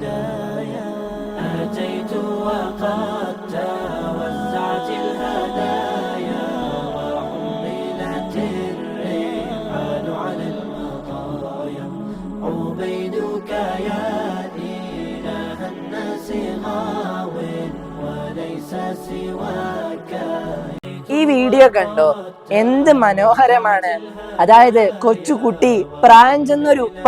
الهدايا أتيت وقد توزعت الهدايا وحملت الرحال على المطايا عبيدك يا إله الناس غاو وليس سواك. ഈ വീഡിയോ കണ്ടോ? എന്ത് മനോഹരമാണ്. അതായത് കൊച്ചുകുട്ടി, പ്രായം ചെന്നൊരു ഉപ്പ,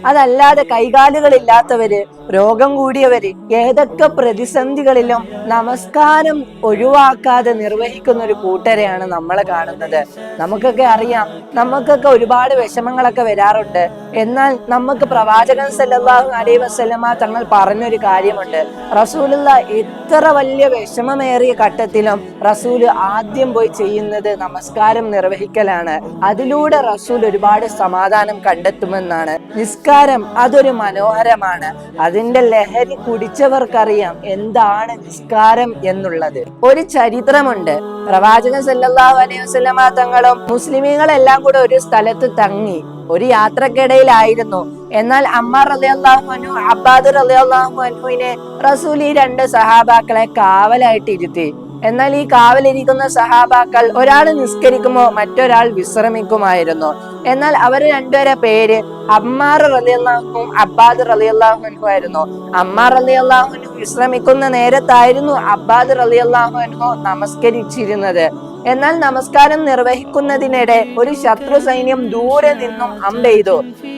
അതല്ലാതെ കൈകാലുകളില്ലാത്തവര്, രോഗം കൂടിയവര്, ഏതൊക്കെ പ്രതിസന്ധികളിലും നമസ്കാരം ഒഴിവാക്കാതെ നിർവഹിക്കുന്ന ഒരു കൂട്ടരെയാണ് നമ്മൾ കാണുന്നത്. നമുക്കൊക്കെ അറിയാം, നമുക്കൊക്കെ ഒരുപാട് വിഷമങ്ങളൊക്കെ വരാറുണ്ട്. എന്നാൽ നമുക്ക് പ്രവാചകൻ സല്ലല്ലാഹു അലൈഹി വസല്ലമ തങ്ങൾ പറഞ്ഞൊരു കാര്യമുണ്ട്. റസൂലുള്ള എത്ര വലിയ വിഷമമേറിയ ഘട്ടത്തിലും റസൂല് ആദ്യം പോയി ചെയ്യുന്നത് നമസ്കാരം നിർവഹിക്കലാണ്. അതിലൂടെ റസൂൽ ഒരുപാട് സമാധാനം കണ്ടെത്തുമെന്നാണ്. നിസ്കാരം അതൊരു മനോഹരമാണ്. അതിന്റെ ലഹരി കുടിച്ചവർക്കറിയാം എന്താണ് നിസ്കാരം എന്നുള്ളത്. ഒരു ചരിത്രമുണ്ട്. പ്രവാചകൻ സല്ലല്ലാഹു അലൈഹി വസല്ലമ തങ്ങളും മുസ്ലിമീങ്ങളെല്ലാം കൂടെ ഒരു സ്ഥലത്ത് തങ്ങി. ഒരു യാത്രക്കിടയിലായിരുന്നു. എന്നാൽ അമ്മാർ റളിയല്ലാഹു അൻഹു, അബ്ബാദ് റളിയല്ലാഹു അൻഹുവിനെ റസൂൽ ഈ രണ്ട് സഹാബാക്കളെ കാവലായിട്ട് ഇരുത്തി. എന്നാൽ ഈ കാവലിരിക്കുന്ന സഹാബാക്കൾ ഒരാൾ നിസ്കരിക്കുമ്പോൾ മറ്റൊരാൾ വിശ്രമിക്കുമായിരുന്നു. എന്നാൽ അവർ രണ്ടുപേരെ പേര് അമ്മാർ റളിയല്ലാഹു അബ്ബാദ് റളിയല്ലാഹു അൻഹു ആയിരുന്നു. അമ്മാർ റളിയല്ലാഹു അൻഹു വിശ്രമിക്കുന്ന നേരത്തായിരുന്നു അബ്ബാദ് റളിയല്ലാഹു അൻഹു നമസ്കരിച്ചിരുന്നത്. എന്നാൽ നമസ്കാരം നിർവഹിക്കുന്നതിനിടെ ഒരു ശത്രു സൈന്യം ദൂരെ നിന്നും അമ്പെയ്തു.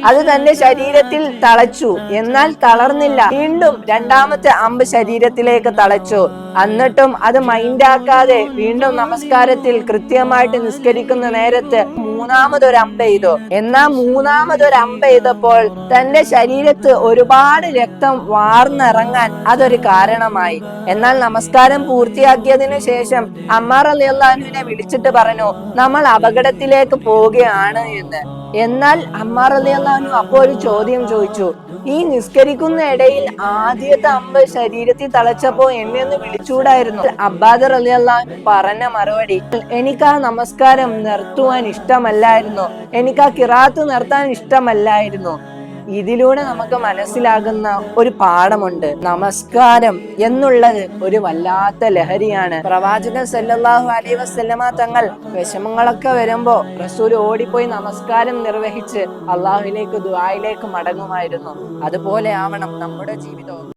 അത് തന്റെ ശരീരത്തിൽ തളച്ചു. എന്നാൽ തളർന്നില്ല. വീണ്ടും രണ്ടാമത്തെ അമ്പ് ശരീരത്തിലേക്ക് തളച്ചു. എന്നിട്ടും അത് മൈൻഡാക്കാതെ വീണ്ടും നമസ്കാരത്തിൽ കൃത്യമായിട്ട് നിസ്കരിക്കുന്ന നേരത്ത് മൂന്നാമതൊരു അമ്പെയ്തു. എന്നാൽ മൂന്നാമതൊരു അമ്പെയ്തപ്പോൾ തന്റെ ശരീരത്ത് ഒരുപാട് രക്തം വാർന്നിറങ്ങാൻ അതൊരു കാരണമായി. എന്നാൽ നമസ്കാരം പൂർത്തിയാക്കിയതിനു ശേഷം അമ്മാർ റളിയല്ലാഹു അൻഹുവിനെ വിളിച്ചിട്ട് പറഞ്ഞു, നമ്മൾ അപകടത്തിലേക്ക് പോവുകയാണ് എന്ന്. എന്നാൽ അമ്മാർ റളിയല്ലാഹു അൻഹു അപ്പോൾ ഒരു ചോദ്യം ചോദിച്ചു. ഈ നിസ്കരിക്കുന്ന ഇടയിൽ ആദ്യത്തെ അമ്പ് ശരീരത്തിൽ തളച്ചപ്പോ എന്നെ ഒന്ന് വിളിച്ചൂടായിരുന്നു? അബ്ബാദ് റളിയല്ലാഹു അൻഹു പറഞ്ഞ മറുപടി, എനിക്ക് ആ നമസ്കാരം നിർത്തുവാൻ ഇഷ്ടമല്ലായിരുന്നു, എനിക്ക് ആ ഖിറാഅത്ത് നിർത്താൻ ഇഷ്ടമല്ലായിരുന്നു. ഇതിലൂടെ നമുക്ക് മനസ്സിലാകുന്ന ഒരു പാഠമുണ്ട്. നമസ്കാരം എന്നുള്ളത് ഒരു വല്ലാത്ത ലഹരിയാണ്. പ്രവാചകൻ സല്ലല്ലാഹു അലൈഹി വസല്ലമ തങ്ങൾ വിഷമങ്ങളൊക്കെ വരുമ്പോ റസൂൽ ഓടിപ്പോയി നമസ്കാരം നിർവഹിച്ച് അള്ളാഹുവിലേക്ക് ദുആയിലേക്ക് മടങ്ങുമായിരുന്നു. അതുപോലെ ആവണം നമ്മുടെ ജീവിതവും.